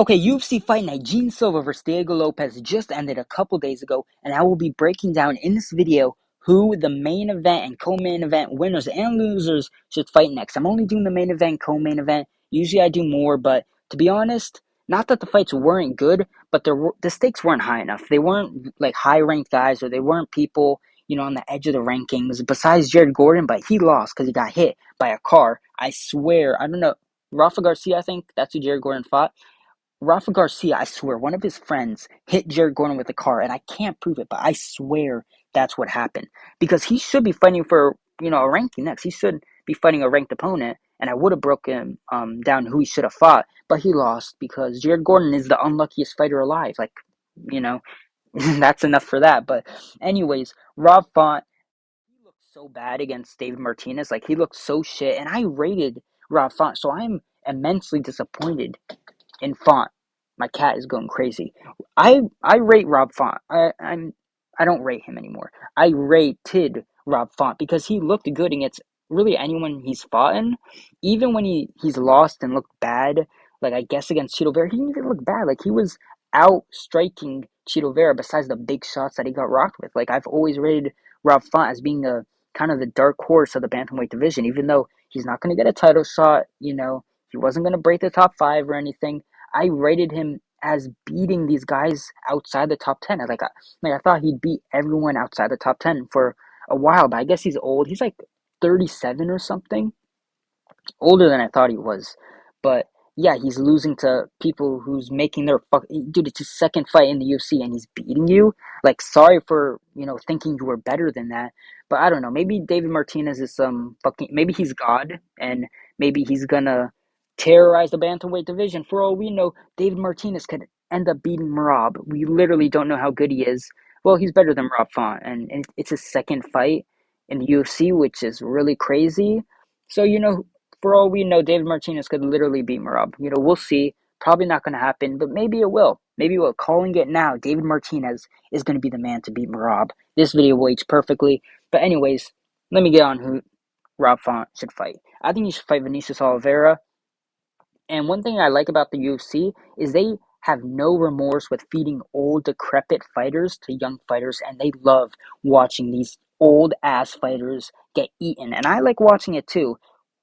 Okay, UFC Fight Night Silva vs Diego Lopes just ended a couple days ago, and I will be breaking down in this video who the main event and co-main event winners and losers should fight next. I'm only doing the main event, co-main event. Usually I do more, but to be honest, not that the fights weren't good, but the stakes weren't high enough. They weren't like high-ranked guys, or they weren't people, on the edge of the rankings, besides Jared Gordon, but he lost because he got hit by a car. I swear, I don't know, Rafa Garcia, I think, that's who Jared Gordon fought. Rafa Garcia, I swear, one of his friends hit Jared Gordon with a car, and I can't prove it, but I swear that's what happened. Because he should be fighting for, a ranking next. He should be fighting a ranked opponent, and I would have broken down who he should have fought, but he lost because Jared Gordon is the unluckiest fighter alive. Like, you know, that's enough for that. But anyways, Rob Font, he looked so bad against David Martinez. Like, he looked so shit, and I rated Rob Font, so I'm immensely disappointed in Font. My cat is going crazy. I rate Rob Font. I don't rate him anymore. I rated Rob Font because he looked good against really anyone he's fought in. Even when he's lost and looked bad, like I guess against Cheeto Vera, he didn't even look bad. Like he was out striking Cheeto Vera besides the big shots that he got rocked with. Like I've always rated Rob Font as being a kind of the dark horse of the bantamweight division, even though he's not going to get a title shot, he wasn't going to break the top 5 or anything. I rated him as beating these guys outside the top 10. I thought he'd beat everyone outside the top 10 for a while, but I guess he's old. He's like 37 or something, older than I thought he was. But yeah, he's losing to people who's making their dude. It's his second fight in the UFC, and he's beating you. Like, sorry for thinking you were better than that, but I don't know. Maybe David Martinez is some fucking. Maybe he's God, and maybe he's gonna terrorize the bantamweight division. For all we know, David Martinez could end up beating Merab. We literally don't know how good he is. Well, he's better than Rob Font, and it's his second fight in the UFC, which is really crazy. So for all we know, David Martinez could literally beat Merab. We'll see. Probably not going to happen, but maybe it will. Maybe we're calling it now. David Martinez is going to be the man to beat Merab. This video will age perfectly. But anyways, let me get on who Rob Font should fight. I think he should fight Vinicius Oliveira. And one thing I like about the UFC is they have no remorse with feeding old, decrepit fighters to young fighters, and they love watching these old ass fighters get eaten. And I like watching it too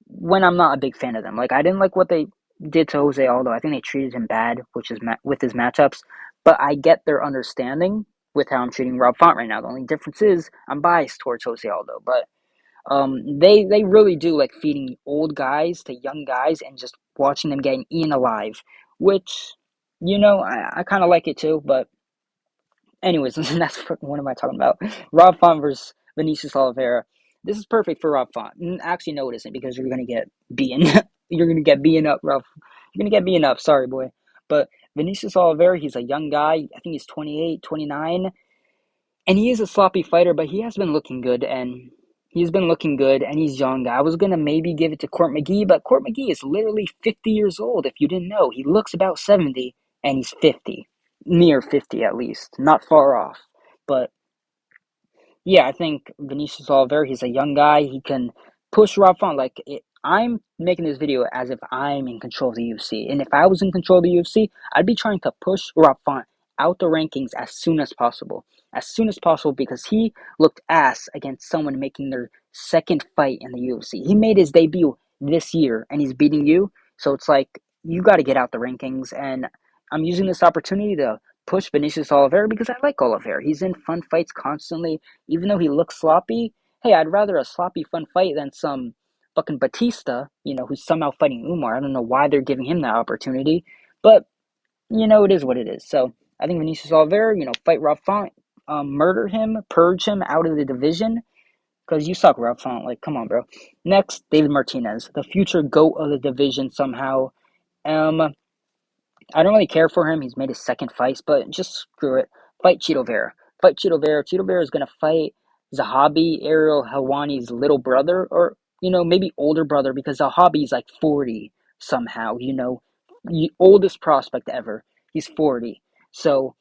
when I'm not a big fan of them. Like, I didn't like what they did to Jose Aldo. I think they treated him bad, which is with his matchups. But I get their understanding with how I'm treating Rob Font right now. The only difference is I'm biased towards Jose Aldo, but they really do like feeding old guys to young guys and just watching them getting eaten alive, which I kind of like it too. But anyways, that's what am I talking about? Rob Font versus Vinicius Oliveira. This is perfect for Rob Font. Actually, no, it isn't, because you're gonna get beaten. You're gonna get beaten up, Rob. You're gonna get beaten up. Sorry, boy. But Vinicius Oliveira, he's a young guy. I think he's 28, 29. And he is a sloppy fighter, but he has been looking good, and he's young. I was gonna maybe give it to Court McGee, but Court McGee is literally 50 years old. If you didn't know, he looks about 70, and he's 50, near 50 at least, not far off. But yeah, I think Vinicius Oliveira, he's a young guy. He can push Rob Font. I'm making this video as if I'm in control of the UFC. And if I was in control of the UFC, I'd be trying to push Rob Font out the rankings as soon as possible. As soon as possible, because he looked ass against someone making their second fight in the UFC. He made his debut this year, and he's beating you. So it's like, you got to get out the rankings. And I'm using this opportunity to push Vinicius Oliveira because I like Oliveira. He's in fun fights constantly. Even though he looks sloppy, hey, I'd rather a sloppy fun fight than some fucking Batista, who's somehow fighting Umar. I don't know why they're giving him that opportunity, but it is what it is. So I think Vinicius Oliveira, fight Rob Font, murder him, purge him out of the division, because you suck, Rob Font. Like, come on, bro. Next, David Martinez, the future GOAT of the division somehow. I don't really care for him. He's made his second fight, but just screw it. Fight Cheeto Vera. Fight Cheeto Vera. Cheeto Vera is going to fight Zahabi, Ariel Helwani's little brother, or, maybe older brother, because Zahabi is like 40 somehow, oldest prospect ever. He's 40. So,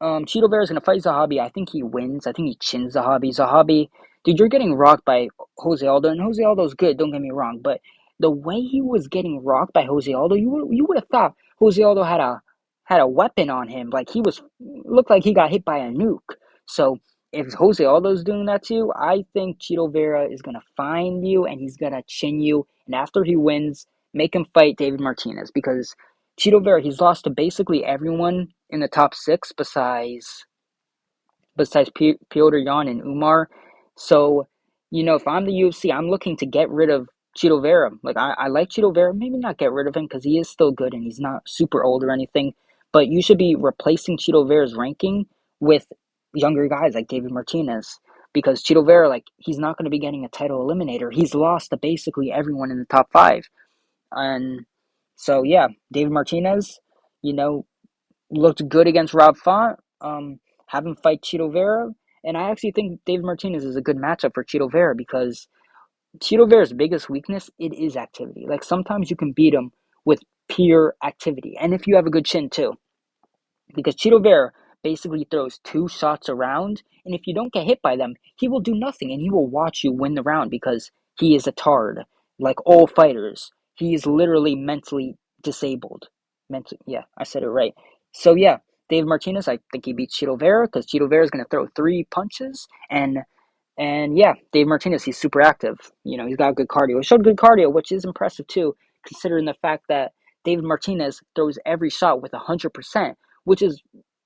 Cheeto Vera is going to fight Zahabi. I think he wins. I think he chins Zahabi. Zahabi, dude, you're getting rocked by Jose Aldo, and Jose Aldo's good, don't get me wrong, but the way he was getting rocked by Jose Aldo, you would have thought Jose Aldo had a had a weapon on him. Like he was looked like he got hit by a nuke. So if Jose Aldo's doing that to you, I think Chito Vera is gonna find you and he's gonna chin you. And after he wins, make him fight David Martinez because Chito Vera, he's lost to basically everyone in the top six besides Piotr Jan and Umar. So, if I'm the UFC, I'm looking to get rid of Chito Vera. Like, I like Chito Vera. Maybe not get rid of him because he is still good and he's not super old or anything. But you should be replacing Chito Vera's ranking with younger guys like David Martinez. Because Chito Vera, like, he's not going to be getting a title eliminator. He's lost to basically everyone in the top five. And so, yeah, David Martinez, you know, looked good against Rob Font. Have him fight Chito Vera. And I actually think David Martinez is a good matchup for Chito Vera because Chito Vera's biggest weakness, it is activity. Like sometimes you can beat him with pure activity. And if you have a good chin too. Because Chito Vera basically throws two shots around, and if you don't get hit by them, he will do nothing and he will watch you win the round because he is a tard. Like all fighters, he is literally mentally disabled. Yeah, I said it right. So yeah, Dave Martinez, I think he beats Chito Vera because Chito Vera is going to throw three punches and yeah, Dave Martinez, he's super active. He's got good cardio. He showed good cardio, which is impressive too, considering the fact that David Martinez throws every shot with 100%, which is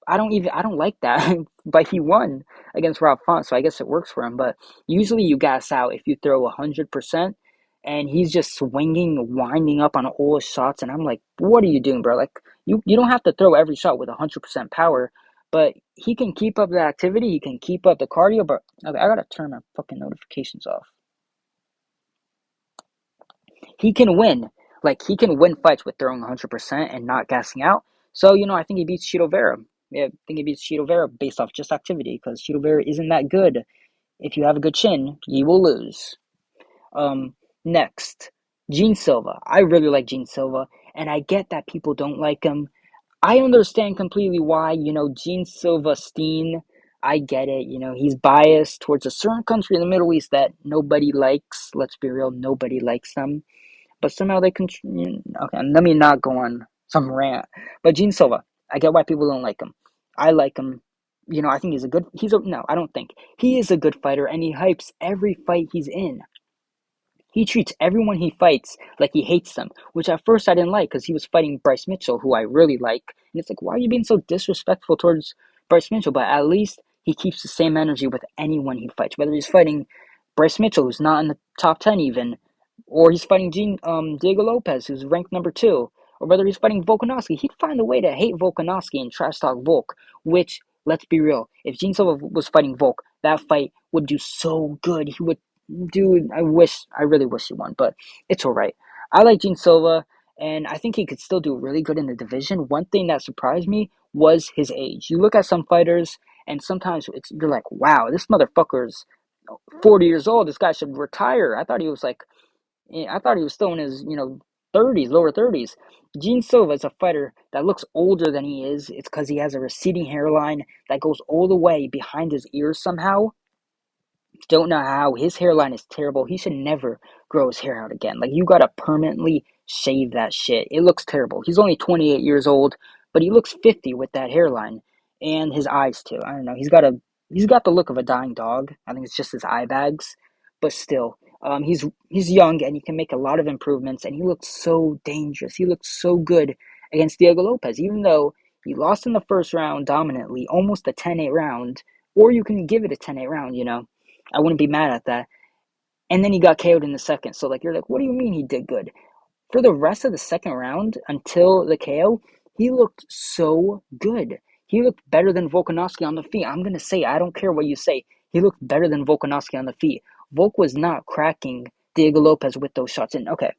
I don't like that. But he won against Rob Font, so I guess it works for him. But usually you gas out if you throw 100%, and he's just swinging, winding up on all his shots, and I'm like, what are you doing, bro? Like you don't have to throw every shot with 100% power. But he can keep up the activity, he can keep up the cardio, but okay, I gotta turn my fucking notifications off. He can win. Like, he can win fights with throwing 100% and not gassing out. So, I think he beats Chito Vera. Yeah, I think he beats Chito Vera based off just activity because Chito Vera isn't that good. If you have a good chin, you will lose. Next, Gene Silva. I really like Gene Silva, and I get that people don't like him. I understand completely why, Gene Silva Steen, I get it. He's biased towards a certain country in the Middle East that nobody likes. Let's be real, nobody likes them. But somehow they can. Okay, let me not go on some rant. But Gene Silva, I get why people don't like him. I like him. I think no, I don't think. He is a good fighter and he hypes every fight he's in. He treats everyone he fights like he hates them, which at first I didn't like because he was fighting Bryce Mitchell, who I really like. And it's like, why are you being so disrespectful towards Bryce Mitchell? But at least he keeps the same energy with anyone he fights, whether he's fighting Bryce Mitchell, who's not in the top 10 even, or he's fighting Diego Lopes, who's ranked number 2, or whether he's fighting Volkanovski. He'd find a way to hate Volkanovski and trash talk Volk, which, let's be real, if Gene Silva was fighting Volk, that fight would do so good. He would Dude, I really wish he won, but it's all right. I like Gene Silva, and I think he could still do really good in the division. One thing that surprised me was his age. You look at some fighters, and sometimes you're like, wow, this motherfucker's 40 years old. This guy should retire. I thought he was still in his, 30s, lower 30s. Gene Silva is a fighter that looks older than he is. It's because he has a receding hairline that goes all the way behind his ears somehow. Don't know how. His hairline is terrible. He should never grow his hair out again. Like, you gotta permanently shave that shit. It looks terrible. He's only 28 years old, but he looks 50 with that hairline. And his eyes too. I don't know. He's got the look of a dying dog. I think it's just his eye bags. But still, he's young and he can make a lot of improvements, and he looks so dangerous. He looks so good against Diego Lopes, even though he lost in the first round dominantly, almost a 10-8 round, or you can give it a 10-8 round. I wouldn't be mad at that. And then he got KO'd in the second. So, you're like, what do you mean he did good? For the rest of the second round, until the KO, he looked so good. He looked better than Volkanovski on the feet. I'm going to say, I don't care what you say. He looked better than Volkanovski on the feet. Volk was not cracking Diego Lopes with those shots. And, okay,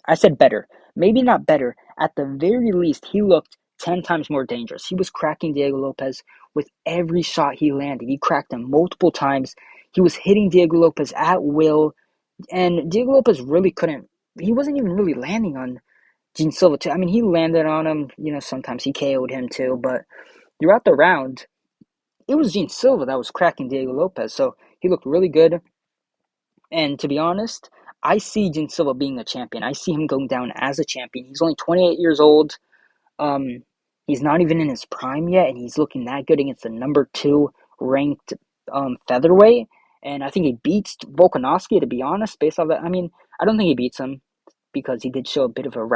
I said better. Maybe not better. At the very least, he looked 10 times more dangerous. He was cracking Diego Lopes with every shot he landed. He cracked him multiple times. He was hitting Diego Lopes at will. And Diego Lopes really couldn't. He wasn't even really landing on Gene Silva, too. I mean, he landed on him. Sometimes he KO'd him, too. But throughout the round, it was Gene Silva that was cracking Diego Lopes. So he looked really good. And to be honest, I see Gene Silva being a champion. I see him going down as a champion. He's only 28 years old. Um, He's not even in his prime yet, and he's looking that good against the number 2 ranked featherweight. And I think he beats Volkanovski, to be honest, based off that. I mean, I don't think he beats him because he did show a bit of a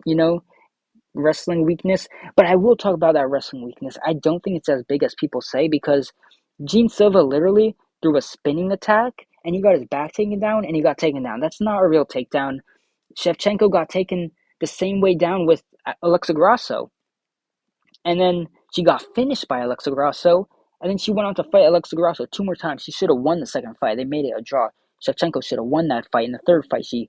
you know, wrestling weakness. But I will talk about that wrestling weakness. I don't think it's as big as people say because Gene Silva literally threw a spinning attack and he got his back taken down and he got taken down. That's not a real takedown. Shevchenko got taken the same way down with Alexa Grasso. And then she got finished by Alexa Grasso. And then she went on to fight Alexa Grasso 2 more times. She should have won the second fight. They made it a draw. Shevchenko should have won that fight. In the third fight, she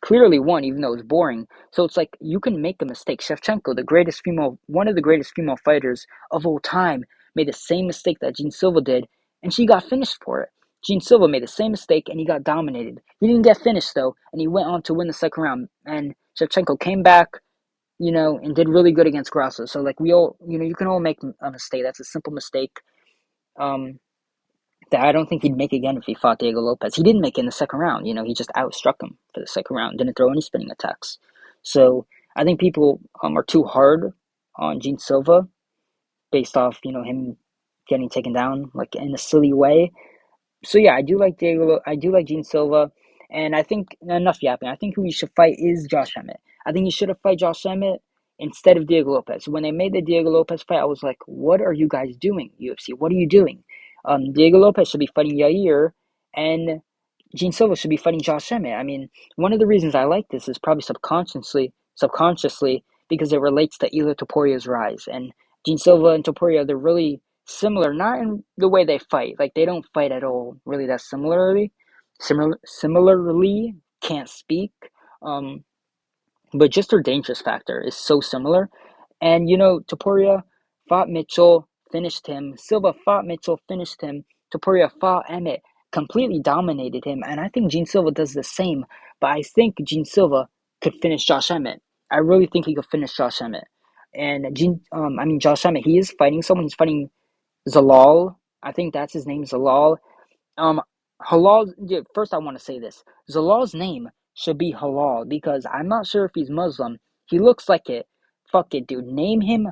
clearly won, even though it was boring. So it's like you can make a mistake. Shevchenko, one of the greatest female fighters of all time, made the same mistake that Gene Silva did, and she got finished for it. Gene Silva made the same mistake and he got dominated. He didn't get finished though, and he went on to win the second round. And Shevchenko came back, and did really good against Grasso. So like we all, you can all make a mistake. That's a simple mistake. Um, that I don't think he'd make again if he fought Diego Lopes. He didn't make it in the second round. He just outstruck him for the second round. Didn't throw any spinning attacks. So I think people are too hard on Gene Silva based off him getting taken down like in a silly way. So yeah, I do like Diego. I do like Gene Silva, and I think enough yapping. I think who he should fight is Josh Emmett. I think he should have fight Josh Emmett instead of Diego Lopes. When they made the Diego Lopes fight, I was like, "What are you guys doing, UFC? What are you doing?" Diego Lopes should be fighting Yair, and Gene Silva should be fighting Josh Emmett. I mean, one of the reasons I like this is probably subconsciously because it relates to Ilia Toporia's rise. And Gene Silva and Topuria, they're really similar, not in the way they fight. Like they don't fight at all really that similarly, can't speak. Um, but just their dangerous factor is so similar. And Topuria fought Mitchell, finished him. Silva fought Mitchell, finished him. Topuria fought Emmett, completely dominated him. And I think Gene Silva does the same. But I think Gene Silva could finish Josh Emmett. I really think he could finish Josh Emmett. And Josh Emmett, he is fighting someone. He's fighting Zalal. I think that's his name, Zalal. Um, Halal. Yeah, first, I want to say this: Zalal's name should be Halal because I'm not sure if he's Muslim. He looks like it. Fuck it, dude. Name him,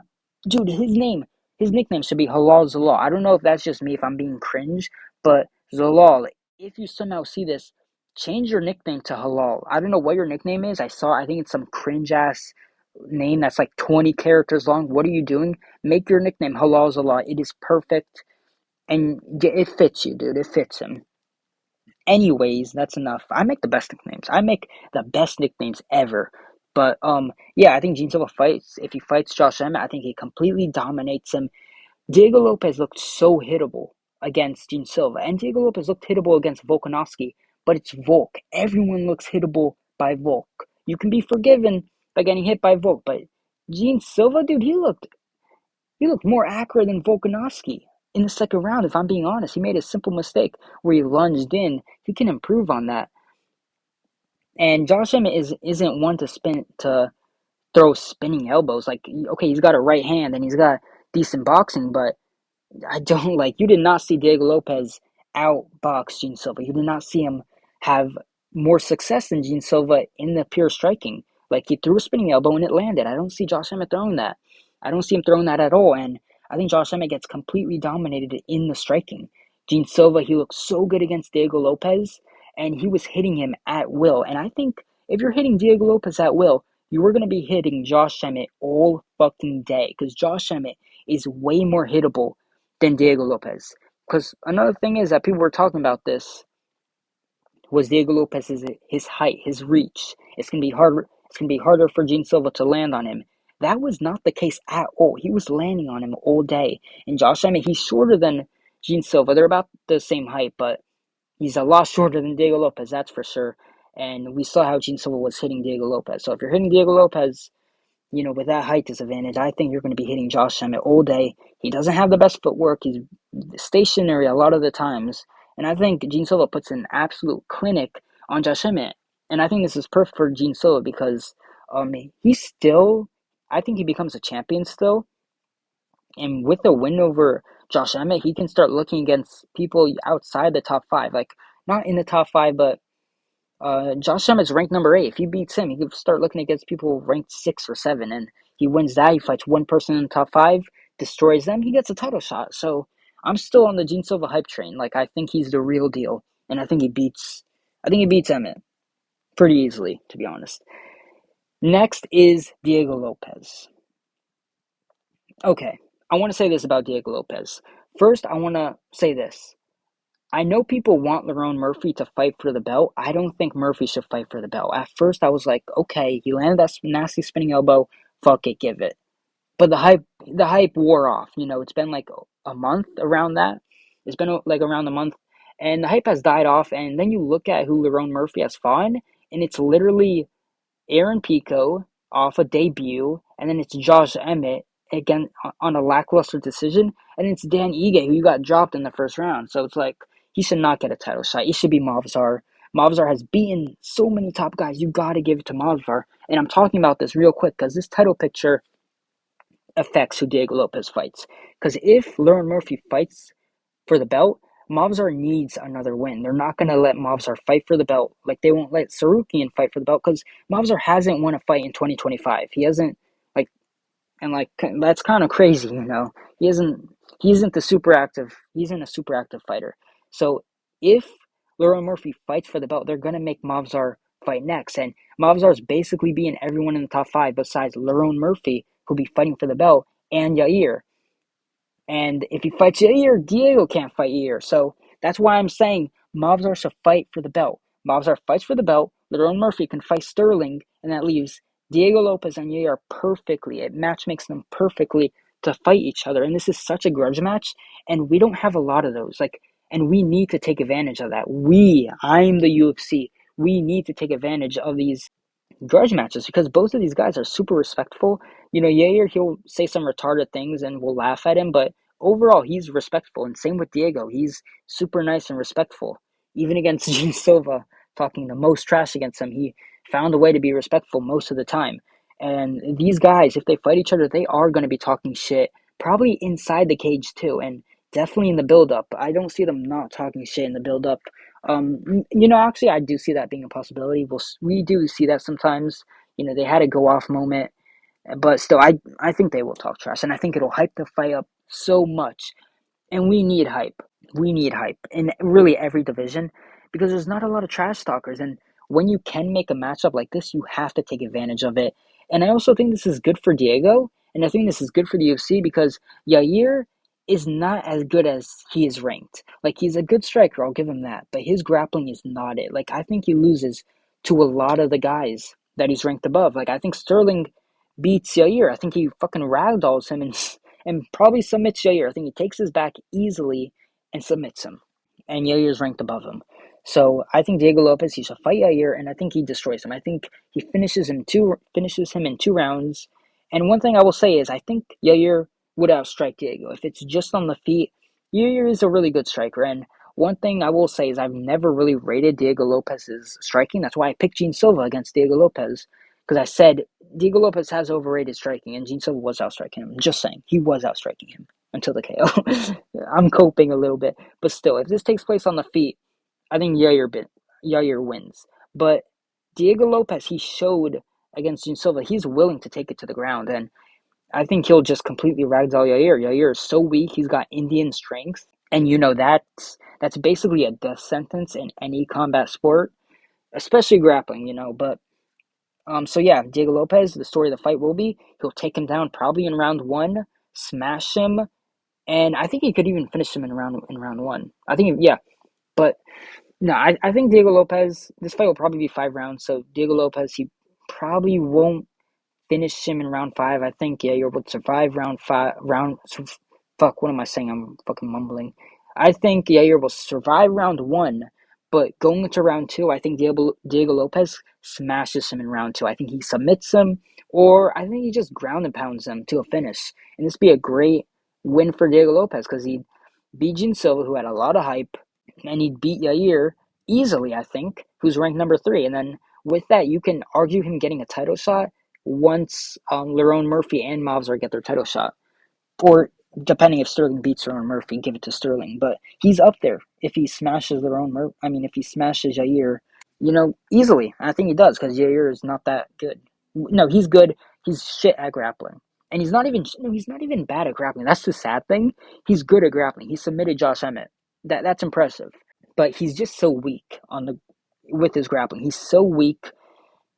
dude. His nickname should be Halal Zalal. I don't know if that's just me, if I'm being cringe, but Zalal. If you somehow see this, change your nickname to Halal. I don't know what your nickname is. I think it's some cringe ass name that's like 20 characters long. What are you doing? Make your nickname Halal Zalal. It is perfect. And it fits you, dude. It fits him. Anyways, that's enough. I make the best nicknames. I make the best nicknames ever. But yeah, I think Gene Silva fights. If he fights Josh Emmett, I think he completely dominates him. Diego Lopes looked so hittable against Gene Silva, and Diego Lopes looked hittable against Volkanovski. But it's Volk. Everyone looks hittable by Volk. You can be forgiven by getting hit by Volk, but Gene Silva, dude, he looked more accurate than Volkanovski in the second round, if I'm being honest. He made a simple mistake where he lunged in. He can improve on that. And Josh Emmett isn't one to throw spinning elbows. Like, okay, he's got a right hand and he's got decent boxing, but I don't you did not see Diego Lopes outbox Gene Silva. You did not see him have more success than Gene Silva in the pure striking. Like he threw a spinning elbow and it landed. I don't see Josh Emmett throwing that. I don't see him throwing that at all. And I think Josh Emmett gets completely dominated in the striking. Gene Silva, he looked so good against Diego Lopes and he was hitting him at will. And I think if you're hitting Diego Lopes at will, you are going to be hitting Josh Emmett all fucking day because Josh Emmett is way more hittable than Diego Lopes. Because another thing is that people were talking about this was Diego Lopes' his height, his reach. It's gonna be harder. It's gonna be harder for Gene Silva to land on him. That was not the case at all. He was landing on him all day. And Josh Emmett, he's shorter than Gene Silva. They're about the same height, but he's a lot shorter than Diego Lopes, that's for sure. And we saw how Gene Silva was hitting Diego Lopes. So if you're hitting Diego Lopes, with that height disadvantage, I think you're going to be hitting Josh Emmett all day. He doesn't have the best footwork. He's stationary a lot of the times. And I think Gene Silva puts an absolute clinic on Josh Emmett. And I think this is perfect for Gene Silva because I think he becomes a champion still. And with a win over Josh Emmett, he can start looking against people outside the top 5. Like, not in the top 5, but Josh Emmett's ranked number 8. If he beats him, he could start looking against people ranked 6 or 7, and He wins that. He fights one person in the top five, destroys them. He gets a title shot. So I'm still on the Gene Silva hype train. Like, I think he's the real deal, and I think he beats Emmett pretty easily, to be honest. Next is Diego Lopes. Okay, I want to say this about Diego Lopes. First, I want to say this. I know people want Lerone Murphy to fight for the belt. I don't think Murphy should fight for the belt. At first, I was like, okay, he landed that nasty spinning elbow. Fuck it, give it. But the hype wore off. It's been like a month around that. It's been like around a month, and the hype has died off. And then you look at who Lerone Murphy has fought, and it's literally Aaron Pico off a debut, and then it's Josh Emmett again on a lackluster decision, and it's Dan Ige who got dropped in the first round. So it's like he should not get a title shot. He should be Movsar. Movsar has beaten so many top guys. You got to give it to Movsar. And I'm talking about this real quick because this title picture affects who Diego Lopes fights. Because if Lerone Murphy fights for the belt, Movsar needs another win. They're not going to let Movsar fight for the belt. Like, they won't let Sarukian fight for the belt because Movsar hasn't won a fight in 2025. He hasn't, like, and like, that's kind of crazy, He isn't the super active, he isn't a super active fighter. So if Lerone Murphy fights for the belt, they're going to make Movsar fight next. And Movsar's basically beating everyone in the top five besides Lerone Murphy, who'll be fighting for the belt, and Yair. And if he fights Yair, Diego can't fight Yair. So that's why I'm saying Movsar should fight for the belt. Movsar fights for the belt. Lerone Murphy can fight Sterling, and that leaves Diego Lopes and Yair perfectly. It matchmakes them perfectly to fight each other. And this is such a grudge match, and we don't have a lot of those. And we need to take advantage of that. I'm the UFC. We need to take advantage of these grudge matches because both of these guys are super respectful. Yair, he'll say some retarded things and we'll laugh at him, but overall, he's respectful. And same with Diego. He's super nice and respectful. Even against Gene Silva, talking the most trash against him, he found a way to be respectful most of the time. And these guys, if they fight each other, they are going to be talking shit, probably inside the cage too, and definitely in the build-up. I don't see them not talking shit in the build-up. Actually, I do see that being a possibility. We do see that sometimes. They had a go off moment, but still, I think they will talk trash, and I think it'll hype the fight up so much. And we need hype. We need hype in really every division because there's not a lot of trash talkers. And when you can make a matchup like this, you have to take advantage of it. And I also think this is good for Diego. And I think this is good for the UFC because Yair is not as good as he is ranked. Like, he's a good striker, I'll give him that. But his grappling is not it. Like, I think he loses to a lot of the guys that he's ranked above. Like, I think Sterling beats Yair. I think he fucking ragdolls him and probably submits Yair. I think he takes his back easily and submits him. And Yair's ranked above him. So I think Diego Lopes, he should fight Yair, and I think he destroys him. I think he finishes him in 2 rounds. And one thing I will say is I think Yair would outstrike Diego. If it's just on the feet, Yair is a really good striker. And one thing I will say is I've never really rated Diego Lopes' striking. That's why I picked Gene Silva against Diego Lopes. Because I said Diego Lopes has overrated striking, and Gene Silva was outstriking him. Just saying, he was outstriking him until the KO. I'm coping a little bit, but still, if this takes place on the feet, I think Yair wins. But Diego Lopes, he showed against Gene Silva, he's willing to take it to the ground, and I think he'll just completely ragdoll Yair. Yair is so weak; he's got Indian strength, and that's basically a death sentence in any combat sport, especially grappling. But so yeah, Diego Lopes, the story of the fight will be he'll take him down probably in round one, smash him, and I think he could even finish him in round one. I think, yeah, but no, I think Diego Lopes, this fight will probably be 5 rounds, so Diego Lopes, he probably won't finish him in round five. I think, yeah, you're able to survive fuck, what am I saying? I'm fucking mumbling. I think Yair will survive round one, but going into round two, I think Diego Lopes smashes him in round two. I think he submits him, or I think he just ground and pounds him to a finish. And this would be a great win for Diego Lopes because he beat Gene Silva, who had a lot of hype, and he'd beat Yair easily, I think, who's ranked number 3. And then with that, you can argue him getting a title shot once Lerone Murphy and Movsar get their title shot. Or depending if Sterling beats Lerone Murphy, give it to Sterling. But he's up there if he smashes if he smashes Yair, easily. I think he does because Yair is not that good. No, he's good. He's shit at grappling. And he's not even bad at grappling. That's the sad thing. He's good at grappling. He submitted Josh Emmett. That's impressive. But he's just so weak on the with his grappling. He's so weak,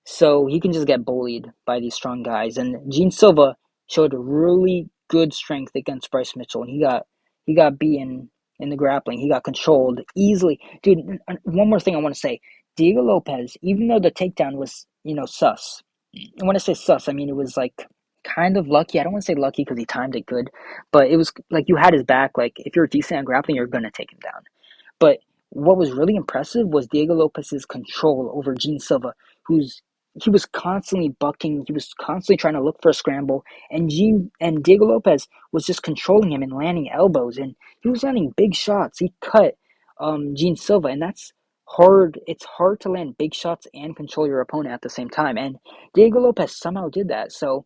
so he can just get bullied by these strong guys. And Gene Silva showed really good strength against Bryce Mitchell, and he got beaten in the grappling. He got controlled easily. Dude, one more thing I want to say. Diego Lopes, even though the takedown was, sus. And when I say sus, I mean it was like kind of lucky. I don't want to say lucky because he timed it good, but it was like you had his back. Like if you're decent at grappling, you're gonna take him down. But what was really impressive was Diego Lopes's control over Gene Silva, who's he was constantly bucking, he was constantly trying to look for a scramble, and Diego Lopes was just controlling him and landing elbows, and he was landing big shots. He cut Gene Silva, and that's hard. It's hard to land big shots and control your opponent at the same time, and Diego Lopes somehow did that. So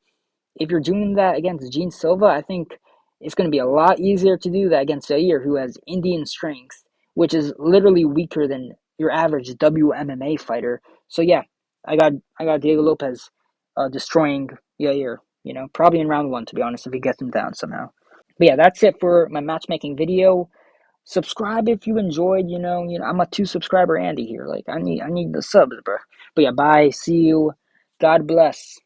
if you're doing that against Gene Silva, I think it's going to be a lot easier to do that against Yair, who has Indian strength, which is literally weaker than your average WMMA fighter. So yeah, I got Diego Lopes destroying Yair. Probably in round 1, to be honest, if he gets him down somehow. But yeah, that's it for my matchmaking video. Subscribe if you enjoyed. I'm a 2 subscriber Andy here. Like I need the subs, bro. But yeah, bye. See you. God bless.